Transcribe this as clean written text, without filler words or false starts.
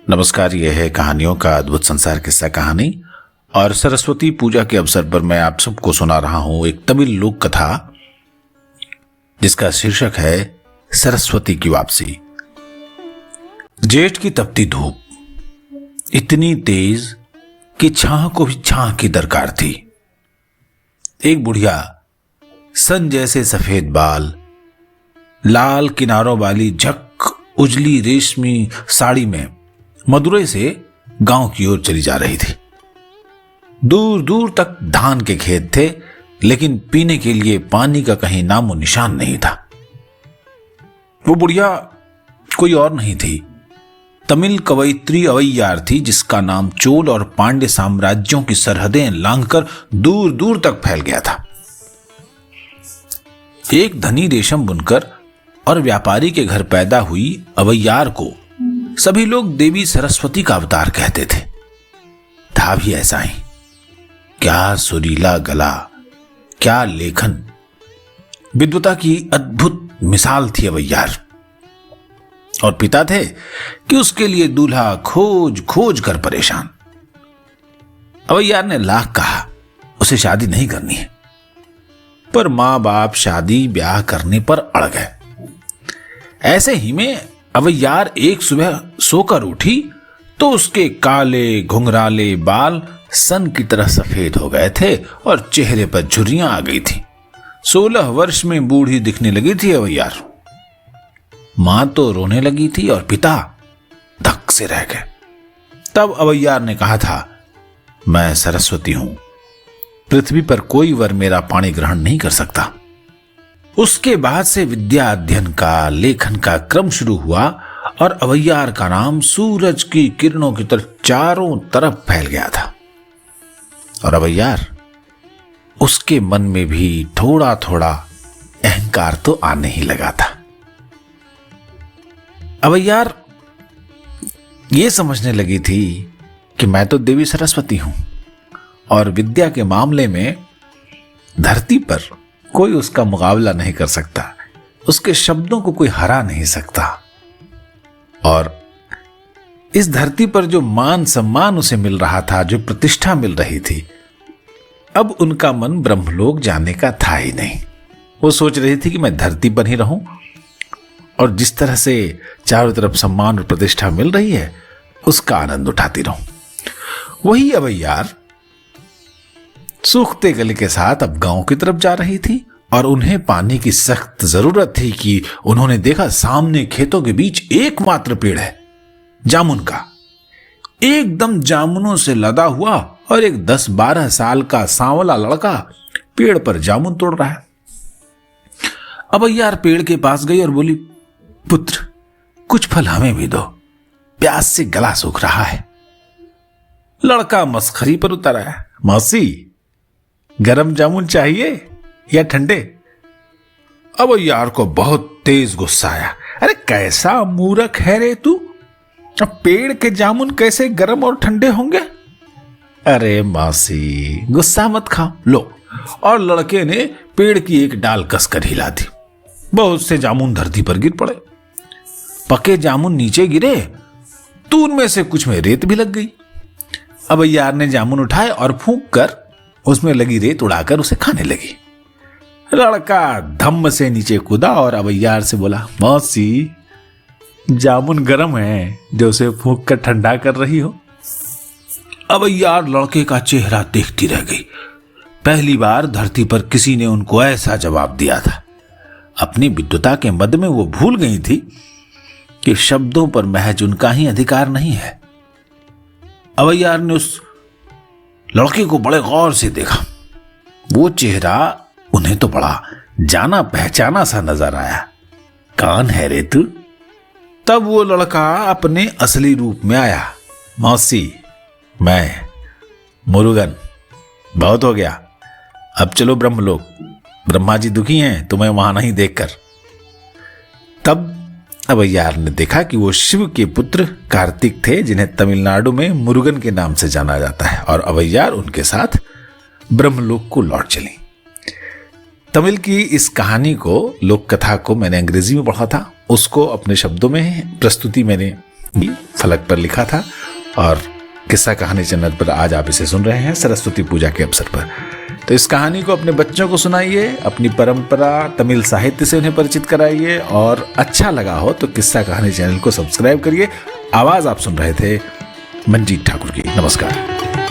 नमस्कार, यह है कहानियों का अद्भुत संसार किस्सा कहानी। और सरस्वती पूजा के अवसर पर मैं आप सबको सुना रहा हूं एक तमिल लोक कथा जिसका शीर्षक है सरस्वती की वापसी। जेठ की तपती धूप इतनी तेज कि छाह को भी छाह की दरकार थी। एक बुढ़िया सन जैसे सफेद बाल, लाल किनारों वाली झक उजली रेशमी साड़ी में मदुरै से गांव की ओर चली जा रही थी। दूर दूर तक धान के खेत थे, लेकिन पीने के लिए पानी का कहीं नामो निशान नहीं था। वो बुढ़िया कोई और नहीं थी, तमिल कवयित्री अवैयार थी, जिसका नाम चोल और पांड्य साम्राज्यों की सरहदें लांघकर दूर दूर तक फैल गया था। एक धनी रेशम बुनकर और व्यापारी के घर पैदा हुई अवैयार को सभी लोग देवी सरस्वती का अवतार कहते थे। था भी ऐसा ही। क्या सुरीला गला, क्या लेखन, विद्वता की अद्भुत मिसाल थी अवैयार। और पिता थे कि उसके लिए दूल्हा खोज खोज कर परेशान। अवैयार ने लाख कहा उसे शादी नहीं करनी है, पर मां बाप शादी ब्याह करने पर अड़ गए। ऐसे ही में अवैयार एक सुबह सोकर उठी तो उसके काले घुंघराले बाल सन की तरह सफेद हो गए थे और चेहरे पर झुर्रियां आ गई थी। 16 वर्ष में बूढ़ी दिखने लगी थी अवैयार। मां तो रोने लगी थी और पिता धक से रह गए। तब अवैयार ने कहा था, मैं सरस्वती हूं, पृथ्वी पर कोई वर मेरा पाणी ग्रहण नहीं कर सकता। उसके बाद से विद्या अध्ययन का, लेखन का क्रम शुरू हुआ और अवैयार का नाम सूरज की किरणों की तरफ चारों तरफ फैल गया था। और अवैयार, उसके मन में भी थोड़ा थोड़ा अहंकार तो आने ही लगा था। अवैयार ये समझने लगी थी कि मैं तो देवी सरस्वती हूं और विद्या के मामले में धरती पर कोई उसका मुकाबला नहीं कर सकता, उसके शब्दों को कोई हरा नहीं सकता। और इस धरती पर जो मान सम्मान उसे मिल रहा था, जो प्रतिष्ठा मिल रही थी, अब उनका मन ब्रह्मलोक जाने का था ही नहीं। वो सोच रही थी कि मैं धरती पर ही रहूं और जिस तरह से चारों तरफ सम्मान और प्रतिष्ठा मिल रही है उसका आनंद उठाती रहूं। वही अवैयार सूखते गले के साथ अब गांव की तरफ जा रही थी और उन्हें पानी की सख्त जरूरत थी कि उन्होंने देखा सामने खेतों के बीच एकमात्र पेड़ है, जामुन का, एकदम जामुनों से लदा हुआ। और एक 10-12 साल का सांवला लड़का पेड़ पर जामुन तोड़ रहा है। अवैयार पेड़ के पास गई और बोली, पुत्र, कुछ फल हमें भी दो, प्यास से गला सूख रहा है। लड़का मस्खरी पर उतर आया, मौसी, गरम जामुन चाहिए या ठंडे? अवैयार को बहुत तेज गुस्सा आया। अरे कैसा मूर्ख है रे तू, अब पेड़ के जामुन कैसे गरम और ठंडे होंगे? अरे मौसी, गुस्सा मत खाओ, लो। और लड़के ने पेड़ की एक डाल कसकर हिला दी। बहुत से जामुन धरती पर गिर पड़े। पके जामुन नीचे गिरे तो उनमें से कुछ में रेत भी लग गई। अवैयार ने जामुन उठाए और फूंक कर उसमें लगी रेत उड़ाकर उसे खाने लगी। लड़का धम्म से नीचे कूदा और अवैयार से बोला, मौसी, जामुन गरम है जो उसे फूंक कर ठंडा कर रही हो। अवैयार लड़के का चेहरा देखती रह गई। पहली बार धरती पर किसी ने उनको ऐसा जवाब दिया था। अपनी विद्वता के मद में वो भूल गई थी कि शब्दों पर महज उनका ही अधिकार नहीं है। अवैयार ने उस लड़के को बड़े गौर से देखा। वो चेहरा उन्हें तो बड़ा जाना पहचाना सा नजर आया। कौन है रे तू? तब वो लड़का अपने असली रूप में आया। मौसी, मैं मुरुगन, बहुत हो गया, अब चलो ब्रह्मलोक, ब्रह्मा जी दुखी हैं तुम्हें वहां नहीं देखकर। तब अवैयार ने देखा कि वो शिव के पुत्र कार्तिक थे, जिन्हें तमिलनाडु में मुरुगन के नाम से जाना जाता है। और अवैयार उनके साथ ब्रह्मलोक को लौट चली। तमिल की इस कहानी को, लोक कथा को मैंने अंग्रेजी में पढ़ा था, उसको अपने शब्दों में प्रस्तुति मैंने फलक पर लिखा था और किस्सा कहानी चैनल पर आज आप इसे सुन रहे हैं सरस्वती पूजा के अवसर पर। तो इस कहानी को अपने बच्चों को सुनाइए, अपनी परंपरा तमिल साहित्य से उन्हें परिचित कराइए और अच्छा लगा हो तो किस्सा कहानी चैनल को सब्सक्राइब करिए। आवाज आप सुन रहे थे मंजीत ठाकुर की। नमस्कार।